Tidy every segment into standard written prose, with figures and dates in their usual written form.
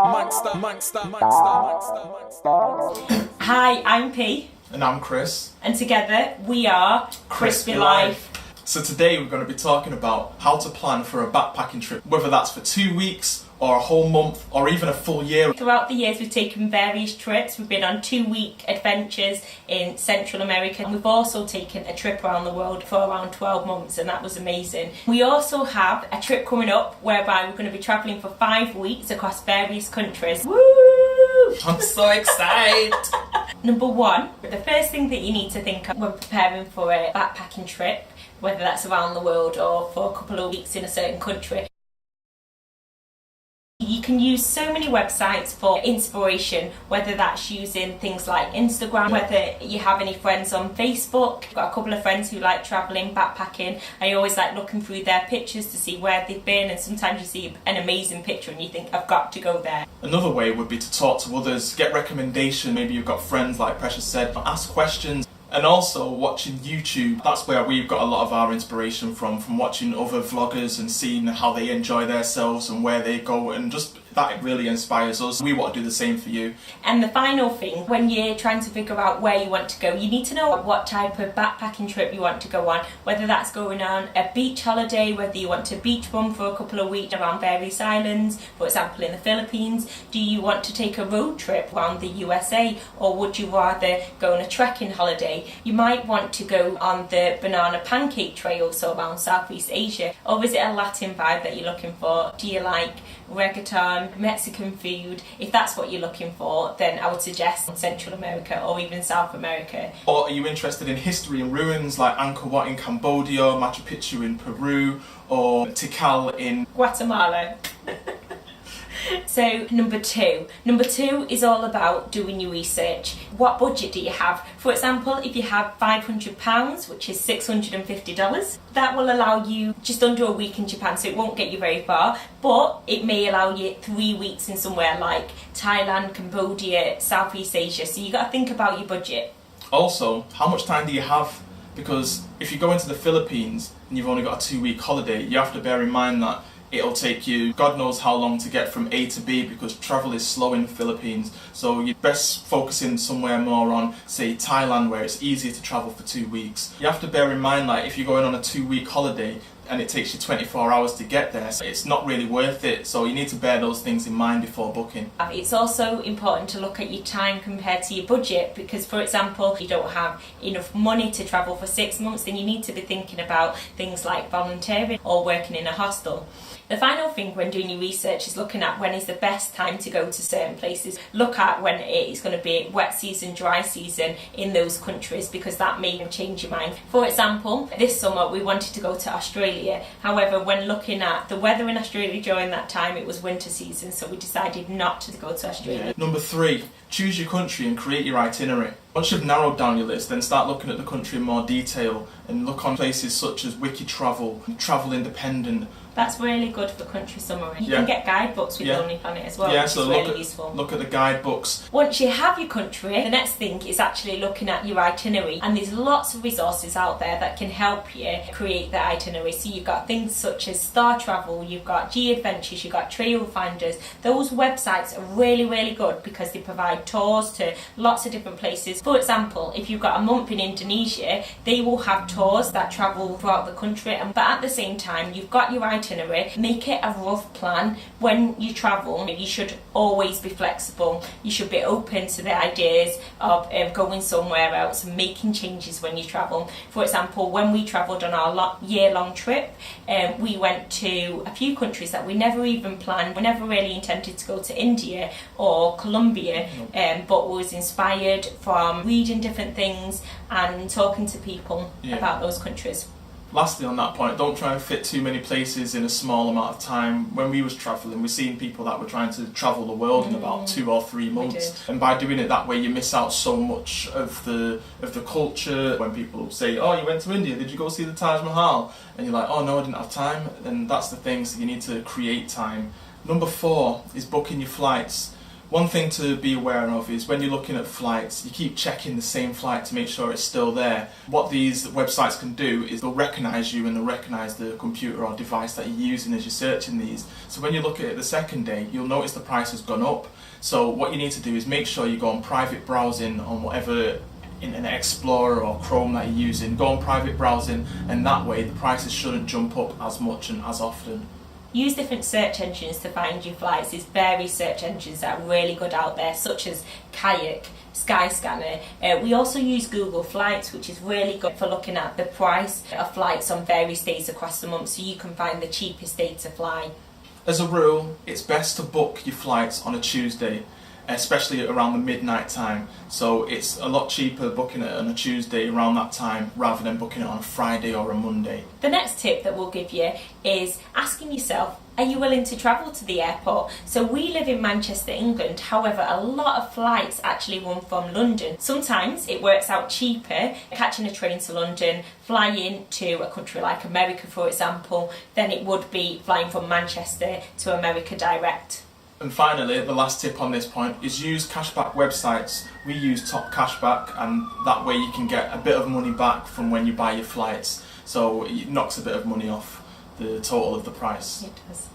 Hi, I'm P. And I'm Chris. And together we are Crispy Life. So today we're going to be talking about how to plan for a backpacking trip, whether that's for 2 weeks or a whole month or even a full year. Throughout the years we've taken various trips. We've been on 2-week adventures in Central America, and we've also taken a trip around the world for around 12 months, and that was amazing. We also have a trip coming up whereby we're going to be travelling for 5 weeks across various countries. Woo! I'm so excited! Number one, the first thing that you need to think of when preparing for a backpacking trip, whether that's around the world or for a couple of weeks in a certain country, you can use so many websites for inspiration, whether that's using things like Instagram, whether you have any friends on Facebook. I've got a couple of friends who like travelling, backpacking. I always like looking through their pictures to see where they've been, and sometimes you see an amazing picture and you think, I've got to go there. Another way would be to talk to others, get recommendation. Maybe you've got friends, like Precious said, ask questions. And also watching YouTube, that's where we've got a lot of our inspiration from watching other vloggers and seeing how they enjoy themselves and where they go, and just that really inspires us. We want to do the same for you. And the final thing, when you're trying to figure out where you want to go, you need to know what type of backpacking trip you want to go on, whether that's going on a beach holiday, whether you want to beach bum for a couple of weeks around various islands, for example in the Philippines. Do you want to take a road trip around the USA, or would you rather go on a trekking holiday? You might want to go on the banana pancake trail, so around Southeast Asia. Or is it a Latin vibe that you're looking for? Do you like reggaeton, Mexican food? If that's what you're looking for, then I would suggest Central America or even South America. Or are you interested in history and ruins like Angkor Wat in Cambodia, Machu Picchu in Peru, or Tikal in Guatemala? So number two is all about doing your research. What budget do you have? For example, if you have £500, which is $650, that will allow you just under a week in Japan, so it won't get you very far, but it may allow you 3 weeks in somewhere like Thailand, Cambodia, Southeast Asia. So you got to think about your budget. Also, how much time do you have? Because if you go into the Philippines and you've only got a 2-week holiday, you have to bear in mind that it'll take you God knows how long to get from A to B, because travel is slow in the Philippines. So you're best focusing somewhere more on, say, Thailand, where it's easier to travel for 2 weeks. You have to bear in mind, like, if you're going on a 2-week holiday and it takes you 24 hours to get there, so it's not really worth it. So you need to bear those things in mind before booking. It's also important to look at your time compared to your budget, because, for example, if you don't have enough money to travel for 6 months, then you need to be thinking about things like volunteering or working in a hostel. The final thing when doing your research is looking at when is the best time to go to certain places. Look at when it's going to be wet season, dry season in those countries, because that may change your mind. For example, this summer we wanted to go to Australia. However, when looking at the weather in Australia during that time, it was winter season, so we decided not to go to Australia. Yeah. Number 3, choose your country and create your itinerary. Once you've narrowed down your list, then start looking at the country in more detail and look on places such as Wiki Travel, Travel Independent. That's really good for country summary. You can get guidebooks with Lonely Planet as well, which is really useful. Look at the guidebooks. Once you have your country, the next thing is actually looking at your itinerary, and there's lots of resources out there that can help you create the itinerary. So you've got things such as Star Travel, you've got G Adventures, you've got Trail Finders. Those websites are really, really good because they provide tours to lots of different places. For example, if you've got a month in Indonesia, they will have tours that travel throughout the country, but at the same time you've got your itinerary. Make it a rough plan. When you travel, you should always be flexible. You should be open to the ideas of going somewhere else and making changes when you travel. For example, when we travelled on our year-long trip, we went to a few countries that we never even planned. We never really intended to go to India or Colombia, but was inspired from reading different things and talking to people about those countries. Lastly on that point, don't try and fit too many places in a small amount of time. When we was travelling, we've seen people that were trying to travel the world in about 2 or 3 months. And by doing it that way, you miss out so much of the culture. When people say, oh, you went to India, did you go see the Taj Mahal? And you're like, oh no, I didn't have time. And that's the thing, so you need to create time. Number 4 is booking your flights. One thing to be aware of is when you're looking at flights, you keep checking the same flight to make sure it's still there. What these websites can do is they'll recognise you and they'll recognise the computer or device that you're using as you're searching these. So when you look at it the second day, you'll notice the price has gone up. So what you need to do is make sure you go on private browsing on whatever Internet Explorer or Chrome that you're using. Go on private browsing, and that way the prices shouldn't jump up as much and as often. Use different search engines to find your flights. There's various search engines that are really good out there, such as Kayak, Skyscanner. We also use Google Flights, which is really good for looking at the price of flights on various days across the month, so you can find the cheapest day to fly. As a rule, it's best to book your flights on a Tuesday, especially around the midnight time. So it's a lot cheaper booking it on a Tuesday around that time rather than booking it on a Friday or a Monday. The next tip that we'll give you is asking yourself, are you willing to travel to the airport? So we live in Manchester, England. However, a lot of flights actually run from London. Sometimes it works out cheaper catching a train to London, flying to a country like America, for example, than it would be flying from Manchester to America direct. And finally, the last tip on this point is use cashback websites. We use Top Cashback, and that way you can get a bit of money back from when you buy your flights. So it knocks a bit of money off the total of the price. It does.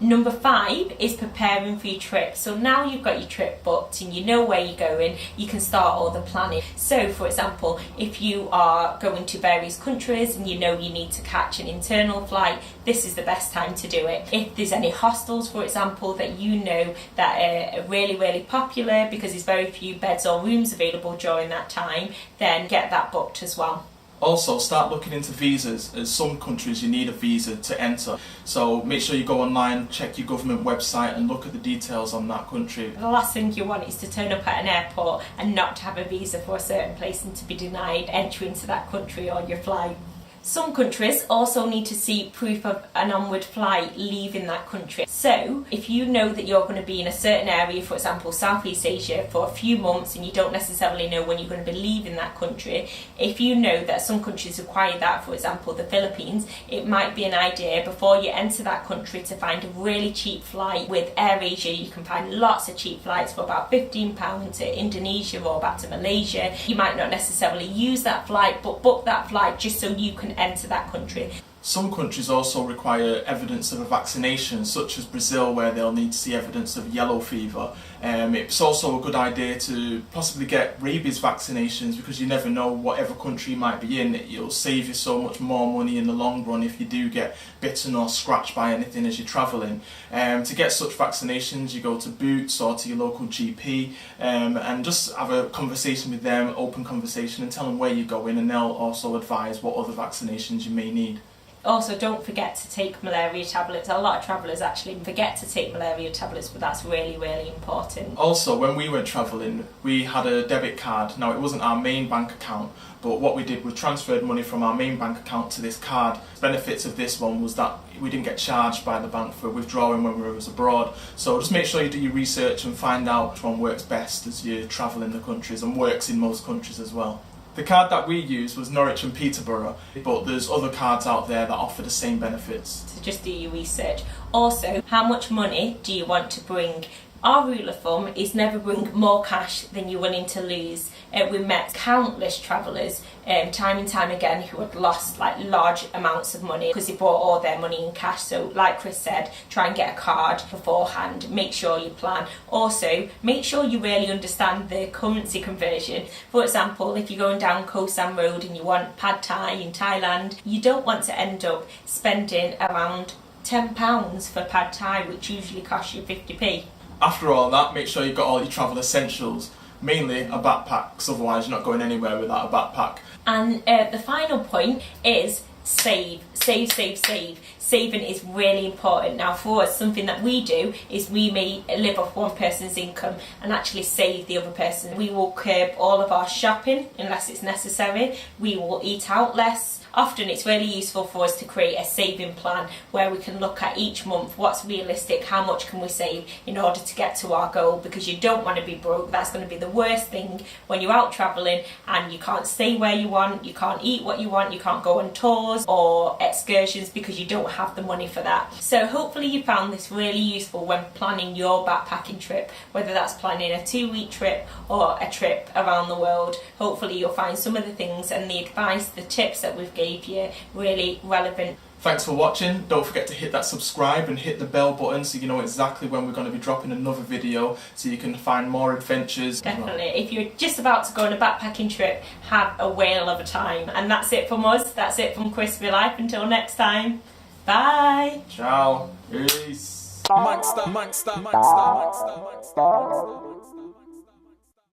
Number 5 is preparing for your trip. So now you've got your trip booked and you know where you're going, you can start all the planning. So for example, if you are going to various countries and you know you need to catch an internal flight, this is the best time to do it. If there's any hostels, for example, that you know that are really, really popular because there's very few beds or rooms available during that time, then get that booked as well. Also, start looking into visas. In some countries you need a visa to enter, so make sure you go online, check your government website and look at the details on that country. The last thing you want is to turn up at an airport and not to have a visa for a certain place and to be denied entry into that country on your flight. Some countries also need to see proof of an onward flight leaving that country. So, if you know that you're going to be in a certain area, for example Southeast Asia, for a few months and you don't necessarily know when you're going to be leaving that country, if you know that some countries require that, for example the Philippines, it might be an idea before you enter that country to find a really cheap flight. With AirAsia you can find lots of cheap flights for about £15 to Indonesia or back to Malaysia. You might not necessarily use that flight, but book that flight just so you can enter that country. Some countries also require evidence of a vaccination, such as Brazil, where they'll need to see evidence of yellow fever. It's also a good idea to possibly get rabies vaccinations, because you never know whatever country you might be in. It'll save you so much more money in the long run if you do get bitten or scratched by anything as you're travelling. To get such vaccinations, you go to Boots or to your local GP and just have a conversation with them, open conversation, and tell them where you're going, and they'll also advise what other vaccinations you may need. Also, don't forget to take malaria tablets. A lot of travellers actually forget to take malaria tablets, but that's really, really important. Also, when we went travelling, we had a debit card. Now, it wasn't our main bank account, but what we did was transferred money from our main bank account to this card. The benefits of this one was that we didn't get charged by the bank for withdrawing when we were abroad. So just make sure you do your research and find out which one works best as you travel in the countries, and works in most countries as well. The card that we used was Norwich and Peterborough, but there's other cards out there that offer the same benefits. So just do your research. Also, how much money do you want to bring? Our rule of thumb is never bring more cash than you're willing to lose. We met countless travellers time and time again who had lost large amounts of money because they brought all their money in cash. So like Chris said, try and get a card beforehand, make sure you plan. Also, make sure you really understand the currency conversion. For example, if you're going down Koh Sam Road and you want pad thai in Thailand, you don't want to end up spending around £10 for pad thai, which usually costs you 50p. After all that, make sure you've got all your travel essentials, mainly a backpack, because otherwise you're not going anywhere without a backpack. And the final point is save. Saving is really important. Now for us, something that we do is we may live off one person's income and actually save the other person. We will curb all of our shopping unless it's necessary. We will eat out less. Often it's really useful for us to create a saving plan where we can look at each month what's realistic, how much can we save in order to get to our goal, because you don't want to be broke. That's going to be the worst thing when you're out travelling and you can't stay where you want, you can't eat what you want, you can't go on tours or excursions because you don't have have the money for that. So hopefully you found this really useful when planning your backpacking trip, whether that's planning a 2-week trip or a trip around the world. Hopefully you'll find some of the things and the advice, the tips that we've gave you really relevant. Thanks for watching. Don't forget to hit that subscribe and hit the bell button so you know exactly when we're going to be dropping another video, so you can find more adventures. Definitely. If you're just about to go on a backpacking trip, have a whale of a time. And that's it from us. That's it from Crispy Life. Until next time. Bye. Ciao. Peace. Monster.